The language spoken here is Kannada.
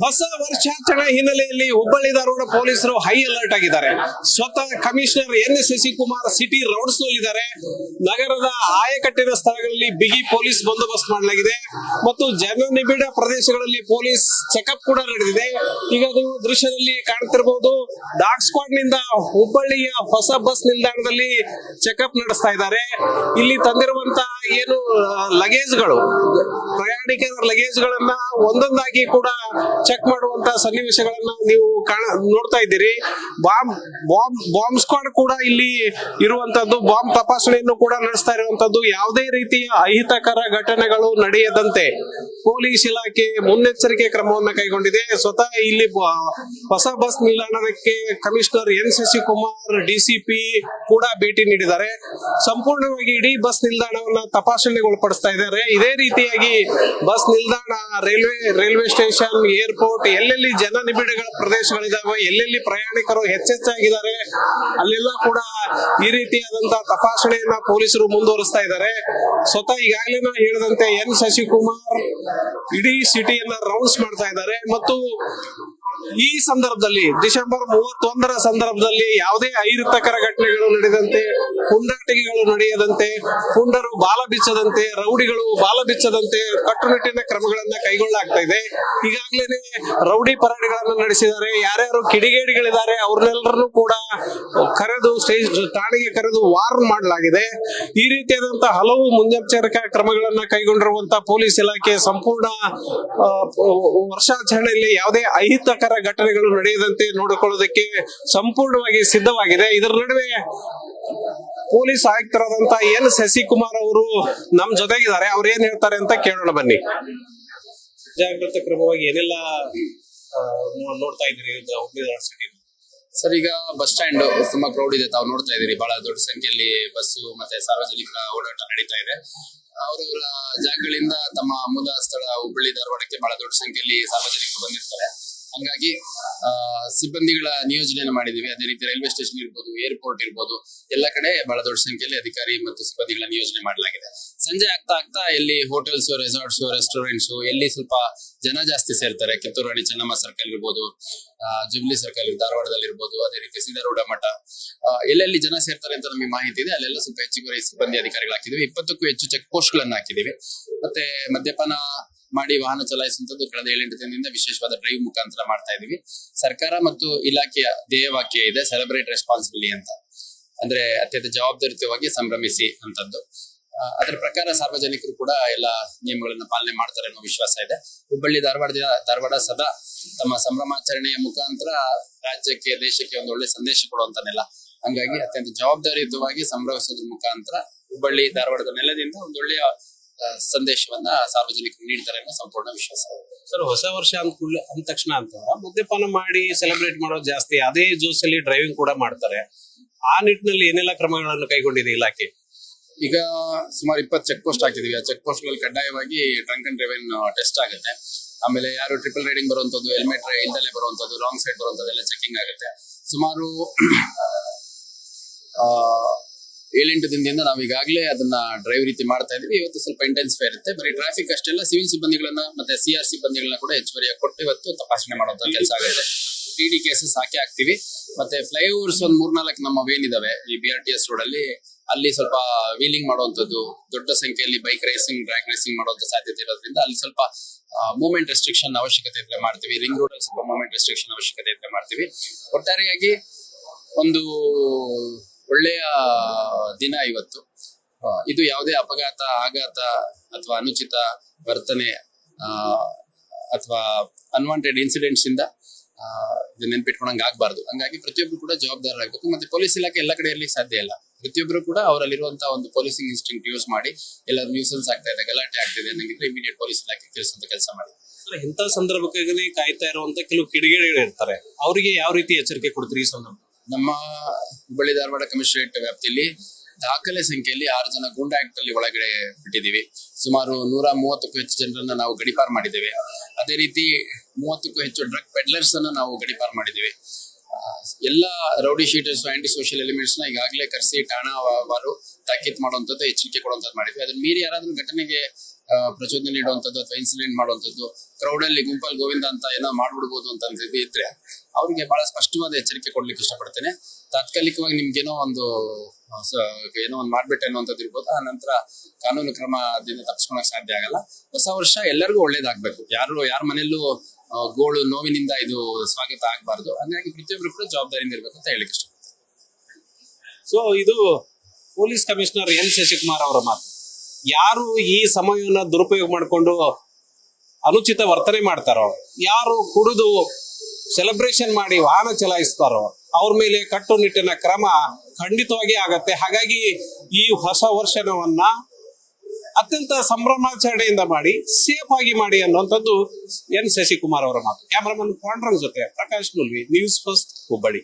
ಹೊಸ ವರ್ಷಾಚರಣೆ ಹಿನ್ನೆಲೆಯಲ್ಲಿ ಹುಬ್ಬಳ್ಳಿ ಧಾರವಾಡ ಪೊಲೀಸರು ಹೈ ಅಲರ್ಟ್ ಆಗಿದ್ದಾರೆ. ಸ್ವತಃ commissioner N Shashikumar city rounds ನಲ್ಲಿದ್ದಾರೆ. ನಗರದ ಆಯಕಟ್ಟಿನ ಸ್ಥಳಗಳಲ್ಲಿ ಬಿಗಿ ಪೊಲೀಸ್ ಬಂದೋಬಸ್ತ್ ಮಾಡಲಾಗಿದೆ ಮತ್ತು ಜನನಿಬಿಡ ಪ್ರದೇಶಗಳಲ್ಲಿ ಪೊಲೀಸ್ ಚೆಕಪ್ ಕೂಡ ನಡೆದಿದೆ. ಈಗ ನೀವು ದೃಶ್ಯದಲ್ಲಿ ಕಾಣ್ತಿರಬಹುದು, ಡಾಗ್ ಸ್ಕ್ವಾಡ್ ನಿಂದ ಹುಬ್ಬಳ್ಳಿಯ ಹೊಸ ಬಸ್ ನಿಲ್ದಾಣದಲ್ಲಿ ಚೆಕಪ್ ನಡೆಸ್ತಾ ಇದ್ದಾರೆ. ಇಲ್ಲಿ ತಂದಿರುವಂತಹ ಏನು ಲಗೇಜ್ಗಳು, ಪ್ರಯಾಣಿಕರ ಲಗೇಜ್ಗಳನ್ನ ಒಂದೊಂದಾಗಿ ಕೂಡ ಚೆಕ್ ಮಾಡುವಂತಹ ಸನ್ನಿವೇಶಗಳನ್ನ ನೀವು ನೋಡ್ತಾ ಇದ್ದೀರಿ. ಬಾಂಬ್ ಸ್ಕ್ವಾಡ್ ಕೂಡ ಇಲ್ಲಿ ಇರುವಂತದ್ದು, ಬಾಂಬ್ ತಪಾಸಣೆಯನ್ನು ಕೂಡ ನಡೆಸ್ತಾ ಇರುವಂತದ್ದು. ಯಾವುದೇ ರೀತಿಯ ಅಹಿತಕರ ಘಟನೆಗಳು ನಡೆಯದಂತೆ ಪೊಲೀಸ್ ಇಲಾಖೆ ಮುನ್ನೆಚ್ಚರಿಕೆ ಕ್ರಮವನ್ನು ಕೈಗೊಂಡಿದೆ. ಸ್ವತಃ ಇಲ್ಲಿ ಹೊಸ ಬಸ್ ನಿಲ್ದಾಣಕ್ಕೆ ಕಮಿಷನರ್ ಎನ್ ಶಶಿಕುಮಾರ್ ಡಿಸಿಪಿ ಕೂಡ ಭೇಟಿ ನೀಡಿದ್ದಾರೆ. ಸಂಪೂರ್ಣವಾಗಿ ಇಡೀ ಬಸ್ ನಿಲ್ದಾಣವನ್ನ ತಪಾಸಣೆಗೊಳಪಡಿಸ್ತಾ ಇದ್ದಾರೆ. ಇದೇ ರೀತಿಯಾಗಿ ಬಸ್ ನಿಲ್ದಾಣ, ರೈಲ್ವೆ ಸ್ಟೇಷನ್, ಏರ್ಪೋರ್ಟ್, ಎಲ್ಲೆಲ್ಲಿ ಜನನಿಬಿಡಗಳ ಪ್ರದೇಶಗಳಿದಾವೆ, ಎಲ್ಲೆಲ್ಲಿ ಪ್ರಯಾಣಿಕರು ಹೆಚ್ಚೆಚ್ಚಾಗಿದ್ದಾರೆ, ಅಲ್ಲೆಲ್ಲ ಕೂಡ ಈ ರೀತಿಯಾದಂತಹ ತಪಾಸಣೆಯನ್ನ ಪೊಲೀಸರು ಮುಂದುವರಿಸ್ತಾ ಇದ್ದಾರೆ. ಸ್ವತಃ ಈಗಾಗಲೇ ನಾನು ಹೇಳಿದಂತೆ ಎನ್ ಶಶಿಕುಮಾರ್ ಇಡೀ ಸಿಟಿಯನ್ನ ರೌಂಡ್ಸ್ ಮಾಡ್ತಾ ಇದ್ದಾರೆ ಮತ್ತು ಈ ಸಂದರ್ಭದಲ್ಲಿ ಡಿಸೆಂಬರ್ 31ರ ಸಂದರ್ಭದಲ್ಲಿ ಯಾವುದೇ ಅಹಿತಕರ ಘಟನೆಗಳು ನಡೆದಂತೆ, ಪುಂಡಾಟಿಕೆಗಳು ನಡೆಯದಂತೆ, ಪುಂಡರು ಬಾಲ ಬಿಚ್ಚದಂತೆ, ರೌಡಿಗಳು ಬಾಲ ಬಿಚ್ಚದಂತೆ ಕಟ್ಟುನಿಟ್ಟಿನ ಕ್ರಮಗಳನ್ನ ಕೈಗೊಳ್ಳಲಾಗ್ತಾ ಇದೆ. ಈಗಾಗಲೇ ರೌಡಿ ಪರೇಡ್ಗಳನ್ನ ನಡೆಸಿದ್ದಾರೆ. ಯಾರ್ಯಾರು ಕಿಡಿಗೇಡಿಗಳಿದ್ದಾರೆ ಅವ್ರನ್ನೆಲ್ಲರನ್ನು ಕೂಡ ಕರೆದು ಠಾಣೆಗೆ ಕರೆದು ವಾರ್ನ್ ಮಾಡಲಾಗಿದೆ. ಈ ರೀತಿಯಾದಂತಹ ಹಲವು ಮುನ್ನೆಚ್ಚರಿಕಾ ಕ್ರಮಗಳನ್ನ ಕೈಗೊಂಡಿರುವಂತಹ ಪೊಲೀಸ್ ಇಲಾಖೆ ಸಂಪೂರ್ಣ ವರ್ಷಾಚರಣೆಯಲ್ಲಿ ಯಾವುದೇ ಅಹಿತಕರ ಘಟನೆಗಳು ನಡೆಯದಂತೆ ನೋಡಿಕೊಳ್ಳೋದಕ್ಕೆ ಸಂಪೂರ್ಣವಾಗಿ ಸಿದ್ಧವಾಗಿದೆ. ಇದರ ನಡುವೆ ಪೊಲೀಸ್ ಆಯುಕ್ತರಾದಂತಹ ಎನ್ ಶಶಿಕುಮಾರ್ ಅವರು ನಮ್ ಜೊತೆಗಿದ್ದಾರೆ. ಅವ್ರು ಏನ್ ಹೇಳ್ತಾರೆ ಅಂತ ಕೇಳೋಣ ಬನ್ನಿ. ಜಾಗೃತ ಕ್ರಮವಾಗಿ ಏನೆಲ್ಲ ನೋಡ್ತಾ ಇದ್ದೀರಿ ಹುಬ್ಬಳ್ಳಿ ಧಾರವಾಡ ಸಿಟಿ? ಸರ್, ಈಗ ಬಸ್ ಸ್ಟ್ಯಾಂಡ್ ತುಂಬಾ ಕ್ರೌಡ್ ಇದೆ, ತಾವು ನೋಡ್ತಾ ಇದ್ದೀರಿ. ಬಹಳ ದೊಡ್ಡ ಸಂಖ್ಯೆಯಲ್ಲಿ ಬಸ್ಸು ಮತ್ತೆ ಸಾರ್ವಜನಿಕ ಓಡಾಟ ನಡೀತಾ ಇದೆ. ಅವರವರ ಜಾಗಗಳಿಂದ ತಮ್ಮ ಮೂಲ ಸ್ಥಳ ಹುಬ್ಬಳ್ಳಿ ಧಾರವಾಡಕ್ಕೆ ಬಹಳ ದೊಡ್ಡ ಸಂಖ್ಯೆಯಲ್ಲಿ ಸಾರ್ವಜನಿಕರು ಬಂದಿರ್ತಾರೆ. ಹಂಗಾಗಿ ಸಿಬ್ಬಂದಿಗಳ ನಿಯೋಜನೆಯನ್ನು ಮಾಡಿದೀವಿ. ಅದೇ ರೀತಿ ರೈಲ್ವೆ ಸ್ಟೇಷನ್ ಇರ್ಬೋದು, ಏರ್ಪೋರ್ಟ್ ಇರ್ಬೋದು, ಎಲ್ಲ ಕಡೆ ಬಹಳ ದೊಡ್ಡ ಸಂಖ್ಯೆಯಲ್ಲಿ ಅಧಿಕಾರಿ ಮತ್ತು ಸಿಬ್ಬಂದಿಗಳ ನಿಯೋಜನೆ ಮಾಡಲಾಗಿದೆ. ಸಂಜೆ ಆಗ್ತಾ ಎಲ್ಲಿ ಹೋಟೆಲ್ಸ್, ರೆಸಾರ್ಟ್ಸ್, ರೆಸ್ಟೋರೆಂಟ್ಸ್ ಎಲ್ಲಿ ಸ್ವಲ್ಪ ಜನ ಜಾಸ್ತಿ ಸೇರ್ತಾರೆ, ಕಿತ್ತೂರು ರಾಣಿ ಚೆನ್ನಮ್ಮ ಸರ್ಕಲ್ ಇರ್ಬೋದು, ಜುಬ್ಲಿ ಸರ್ಕಲ್ ಧಾರವಾಡದಲ್ಲಿ ಇರ್ಬೋದು, ಅದೇ ರೀತಿ ಸಿದ್ದಾರೂಢ ಮಠ, ಎಲ್ಲೆಲ್ಲಿ ಜನ ಸೇರ್ತಾರೆ ಅಂತ ನಮಗೆ ಮಾಹಿತಿ ಇದೆ. ಅಲ್ಲೆಲ್ಲ ಸ್ವಲ್ಪ ಹೆಚ್ಚುವರಿ ಸಿಬ್ಬಂದಿ ಅಧಿಕಾರಿಗಳು ಹಾಕಿದೀವಿ. 20ಕ್ಕೂ ಹೆಚ್ಚು ಚೆಕ್ ಪೋಸ್ಟ್ ಗಳನ್ನ ಹಾಕಿದೀವಿ. ಮತ್ತೆ ಮದ್ಯಪಾನ ಮಾಡಿ ವಾಹನ ಚಲಾಯಿಸುವಂತದ್ದು ಕಳೆದ 7-8 ದಿನದಿಂದ ವಿಶೇಷವಾದ ಡ್ರೈವ್ ಮುಖಾಂತರ ಮಾಡ್ತಾ ಇದೀವಿ. ಸರ್ಕಾರ ಮತ್ತು ಇಲಾಖೆಯ ಧ್ಯೇಯವಾಕ್ಯ ಇದೆ ಸೆಲೆಬ್ರೇಟ್ ರೆಸ್ಪಾನ್ಸಿಬಿಲಿ ಅಂತ, ಅಂದ್ರೆ ಅತ್ಯಂತ ಜವಾಬ್ದಾರಿಯುತವಾಗಿ ಸಂಭ್ರಮಿಸಿ ಅಂತದ್ದು. ಅದರ ಪ್ರಕಾರ ಸಾರ್ವಜನಿಕರು ಕೂಡ ಎಲ್ಲ ನಿಯಮಗಳನ್ನ ಪಾಲನೆ ಮಾಡ್ತಾರೆ ಅನ್ನೋ ವಿಶ್ವಾಸ ಇದೆ. ಹುಬ್ಬಳ್ಳಿ ಧಾರವಾಡ ಸದಾ ತಮ್ಮ ಸಂಭ್ರಮಾಚರಣೆಯ ಮುಖಾಂತರ ರಾಜ್ಯಕ್ಕೆ, ದೇಶಕ್ಕೆ ಒಂದು ಒಳ್ಳೆ ಸಂದೇಶ ಕೊಡುವಂತನೆಲ್ಲ. ಹಂಗಾಗಿ ಅತ್ಯಂತ ಜವಾಬ್ದಾರಿಯುತವಾಗಿ ಸಂಭ್ರಮಿಸೋದ್ರ ಮುಖಾಂತರ ಹುಬ್ಬಳ್ಳಿ ಧಾರವಾಡದ ನೆಲದಿಂದ ಒಂದು ಒಳ್ಳೆಯ ಸಂದೇಶವನ್ನ ಸಾರ್ವಜನಿಕರು ನೀಡ್ತಾರೆ ಅನ್ನೋ ಸಂಪೂರ್ಣ ವಿಶ್ವಾಸ. ಸರ್, ಹೊಸ ವರ್ಷ ಅಂದ ತಕ್ಷಣ ಅಂತ ಮದ್ಯಪಾನ ಮಾಡಿ ಸೆಲೆಬ್ರೇಟ್ ಮಾಡೋದು ಜಾಸ್ತಿ, ಅದೇ ಜೋಸಲ್ಲಿ ಡ್ರೈವಿಂಗ್ ಕೂಡ ಮಾಡ್ತಾರೆ. ಆ ನಿಟ್ಟಿನಲ್ಲಿ ಏನೆಲ್ಲ ಕ್ರಮಗಳನ್ನು ಕೈಗೊಂಡಿದೆ ಇಲಾಖೆ? ಈಗ ಸುಮಾರು 20 ಚೆಕ್ ಪೋಸ್ಟ್ ಹಾಕಿದೀವಿ. ಆ ಚೆಕ್ ಪೋಸ್ಟ್ ಗಳಲ್ಲಿ ಕಡ್ಡಾಯವಾಗಿ ಡ್ರಂಕ್ ಅಂಡ್ ಡ್ರೈವಿಂಗ್ ಟೆಸ್ಟ್ ಆಗುತ್ತೆ. ಆಮೇಲೆ ಯಾರು ಟ್ರಿಪಲ್ ರೈಡಿಂಗ್ ಬರುವಂತದ್ದು, ಹೆಲ್ಮೆಟ್ ಇಲ್ದಲೆ ಬರುವಂತದ್ದು, ರಾಂಗ್ ಸೈಡ್ ಬರುವಂತದ್ದೆಲ್ಲ ಚೆಕಿಂಗ್ ಆಗುತ್ತೆ. ಸುಮಾರು 7-8 ದಿನದಿಂದ ನಾವು ಈಗಾಗಲೇ ಅದನ್ನ ಡ್ರೈವ್ ರೀತಿ ಮಾಡ್ತಾ ಇದೀವಿ. ಇವತ್ತು ಸ್ವಲ್ಪ ಇಂಟೆನ್ಸಿಫೈ ಇರುತ್ತೆ. ಬರೀ ಟ್ರಾಫಿಕ್ ಅಷ್ಟೆಲ್ಲ, ಸಿವಿಲ್ ಸಿಬ್ಬಂದಿಗಳನ್ನ ಮತ್ತೆ CR ಸಿಬ್ಬಂದಿಗಳನ್ನ ಕೂಡ ಹೆಚ್ಚುವರಿಯಾಗಿ ಕೊಟ್ಟು ಇವತ್ತು ತಪಾಸಣೆ ಮಾಡುವಂತ ಕೆಲಸ ಆಗುತ್ತೆ. TD ಕೇಸಸ್ ಹಾಕ್ತಿವಿ. ಮತ್ತೆ ಫ್ಲೈಓವರ್ಸ್ ಒಂದ್ 3-4 ನಮ್ಮ ಏನಿದಾವೆ ಈ BRTS ರೋಡ್ ಅಲ್ಲಿ ಸ್ವಲ್ಪ ವೀಲಿಂಗ್ ಮಾಡುವಂತದ್ದು, ದೊಡ್ಡ ಸಂಖ್ಯೆಯಲ್ಲಿ ಬೈಕ್ ರೇಸಿಂಗ್, ಡ್ರ್ಯಾಗ್ ರೇಸಿಂಗ್ ಮಾಡುವಂತ ಸಾಧ್ಯತೆ ಇರೋದ್ರಿಂದ ಅಲ್ಲಿ ಸ್ವಲ್ಪ ಮೂವ್ಮೆಂಟ್ ರೆಸ್ಟ್ರಿಕ್ಷನ್ ಅವಶ್ಯಕತೆ ಇದ್ರೆ ಮಾಡ್ತೀವಿ. ರಿಂಗ್ ರೋಡ್ ಅಲ್ಲಿ ಸ್ವಲ್ಪ ಮೂವ್ಮೆಂಟ್ ರೆಸ್ಟ್ರಿಕ್ಷನ್ ಅವಶ್ಯಕತೆ ಇದ್ರೆ ಮಾಡ್ತೀವಿ. ಒಟ್ಟಾರೆಯಾಗಿ ಒಂದು ಒಳ್ಳೆಯ ದಿನ ಇವತ್ತು. ಇದು ಯಾವುದೇ ಅಪಘಾತ, ಆಘಾತ ಅಥವಾ ಅನುಚಿತ ವರ್ತನೆ ಅಥವಾ ಅನ್ವಾಂಟೆಡ್ ಇನ್ಸಿಡೆಂಟ್ಸ್ ಇಂದ ಇದು ನೆನ್ಪಿಟ್ಕೊಂಡಂಗೆ ಆಗ್ಬಾರ್ದು. ಹಂಗಾಗಿ ಪ್ರತಿಯೊಬ್ರು ಕೂಡ ಜವಾಬ್ದಾರರಾಗಬೇಕು. ಮತ್ತೆ ಪೊಲೀಸ್ ಇಲಾಖೆ ಎಲ್ಲ ಕಡೆ ಇರ್ಲಿಕ್ಕೆ ಸಾಧ್ಯ ಇಲ್ಲ. ಪ್ರತಿಯೊಬ್ಬರು ಕೂಡ ಅವರಲ್ಲಿರುವಂತಹ ಒಂದು ಪೊಲೀಸಿಂಗ್ ಇನ್ಸ್ಟಿಂಕ್ಟ್ ಯೂಸ್ ಮಾಡಿ ಎಲ್ಲರೂ ನ್ಯೂಸೆನ್ಸ್ ಆಗ್ತಾ ಇದೆ, ಗಲಾಟೆ ಆಗ್ತಿದೆ ಅನ್ನಂಗಿದ್ರೆ ಇಮಿಡಿಯೇಟ್ ಪೊಲೀಸ್ ಇಲಾಖೆ ತಿಳಿಸುವಂತ ಕೆಲಸ ಮಾಡಿ. ಇಂಥ ಸಂದರ್ಭಕ್ಕೆ ಕಾಯ್ತಾ ಇರುವಂತ ಕೆಲವು ಕಿಡಿಗೇಡಿಗಳು ಇರ್ತಾರೆ, ಅವರಿಗೆ ಯಾವ ರೀತಿ ಎಚ್ಚರಿಕೆ ಕೊಡ್ತೀರಿ ಈ ಸಂದರ್ಭ? ನಮ್ಮ ಹುಬ್ಬಳ್ಳಿ ಧಾರವಾಡ ಕಮಿಷನರೇಟ್ ವ್ಯಾಪ್ತಿಯಲ್ಲಿ ದಾಖಲೆ ಸಂಖ್ಯೆಯಲ್ಲಿ 6 ಜನ ಗೂಂಡಾ ಆಕ್ಟ್ ಅಲ್ಲಿ ಒಳಗಡೆ ಬಿಟ್ಟಿದ್ದೀವಿ. ಸುಮಾರು 130ಕ್ಕೂ ಹೆಚ್ಚು ಜನರನ್ನ ನಾವು ಗಡಿಪಾರು ಮಾಡಿದ್ದೇವೆ. ಅದೇ ರೀತಿ 30ಕ್ಕೂ ಹೆಚ್ಚು ಡ್ರಗ್ ಪೆಡ್ಲರ್ಸ್ ಅನ್ನ ನಾವು ಗಡಿಪಾರು ಮಾಡಿದ್ದೀವಿ. ಎಲ್ಲ rowdy sheeters, aunty social elements ನ ಈಗಾಗಲೇ ಕರೆಸಿ ಠಾಣಾವಾರು ತಾಕೀತ್ ಮಾಡುವಂತದ್ದು, ಎಚ್ಚರಿಕೆ ಕೊಡುವಂತದ್ದು ಮಾಡಿದ್ವಿ. ಅದನ್ನ ಮೀರಿ ಯಾರಾದ್ರೂ ಘಟನೆಗೆ ಪ್ರಚೋದನೆ ನೀಡುವಂಥದ್ದು ಅಥವಾ ಇನ್ಸಿಡೆಂಟ್ ಮಾಡುವಂಥದ್ದು, ಕ್ರೌಡ್ ಅಲ್ಲಿ ಗುಂಪಲ್ಲಿ ಗೋವಿಂದ ಅಂತ ಏನೋ ಮಾಡ್ಬಿಡ್ಬೋದು ಅಂತ ಇದ್ರೆ ಅವ್ರಿಗೆ ಬಹಳ ಸ್ಪಷ್ಟವಾದ ಎಚ್ಚರಿಕೆ ಕೊಡ್ಲಿಕ್ಕೆ ಇಷ್ಟಪಡ್ತೇನೆ. ತಾತ್ಕಾಲಿಕವಾಗಿ ನಿಮ್ಗೇನೋ ಒಂದು ಏನೋ ಒಂದು ಮಾಡ್ಬಿಟ್ಟೆ ಅನ್ನುವಂಥದ್ದು ಇರ್ಬೋದು, ಆ ನಂತರ ಕಾನೂನು ಕ್ರಮದಿಂದ ತಪ್ಪಿಸ್ಕೊಳಕ್ ಸಾಧ್ಯ ಆಗಲ್ಲ. ಹೊಸ ವರ್ಷ ಎಲ್ಲರಿಗೂ ಒಳ್ಳೇದಾಗ್ಬೇಕು, ಯಾರ ಮನೆಯಲ್ಲೂ ಗೋಳು ನೋವಿನಿಂದ ಇದು ಸ್ವಾಗತ ಆಗ್ಬಾರ್ದು. ಹಾಗಾಗಿ ಪ್ರತಿಯೊಬ್ಬರು ಕೂಡ ಜವಾಬ್ದಾರಿಯಿಂದ ಇರ್ಬೇಕು ಅಂತ ಹೇಳಿಕ್ಕೆ ಇಷ್ಟ. ಸೊ ಇದು ಪೊಲೀಸ್ ಕಮಿಷನರ್ ಎನ್ ಶಶಿಕುಮಾರ್ ಅವರ ಮಾತು. ಯಾರು ಈ ಸಮಯವನ್ನ ದುರುಪಯೋಗ ಮಾಡಿಕೊಂಡು ಅನುಚಿತ ವರ್ತನೆ ಮಾಡ್ತಾರೋ, ಯಾರು ಕುಡಿದು ಸೆಲೆಬ್ರೇಷನ್ ಮಾಡಿ ವಾಹನ ಚಲಾಯಿಸ್ತಾರೋ ಅವ್ರ ಮೇಲೆ ಕಟ್ಟುನಿಟ್ಟಿನ ಕ್ರಮ ಖಂಡಿತವಾಗಿ ಆಗತ್ತೆ. ಹಾಗಾಗಿ ಈ ಹೊಸ ವರ್ಷವನ್ನ ಅತ್ಯಂತ ಸಂಭ್ರಮಾಚರಣೆಯಿಂದ ಮಾಡಿ, ಸೇಫ್ ಆಗಿ ಮಾಡಿ ಅನ್ನುವಂಥದ್ದು ಎನ್ ಶಶಿಕುಮಾರ್ ಅವರ ಮಾತು. ಕ್ಯಾಮರಾಮನ್ ಪಾಂಡ್ರಂಗ್ ಜೊತೆ ಪ್ರಕಾಶ್ ಮುಲ್ವಿ, ನ್ಯೂಸ್ ಫಸ್ಟ್, ಹುಬ್ಬಳ್ಳಿ.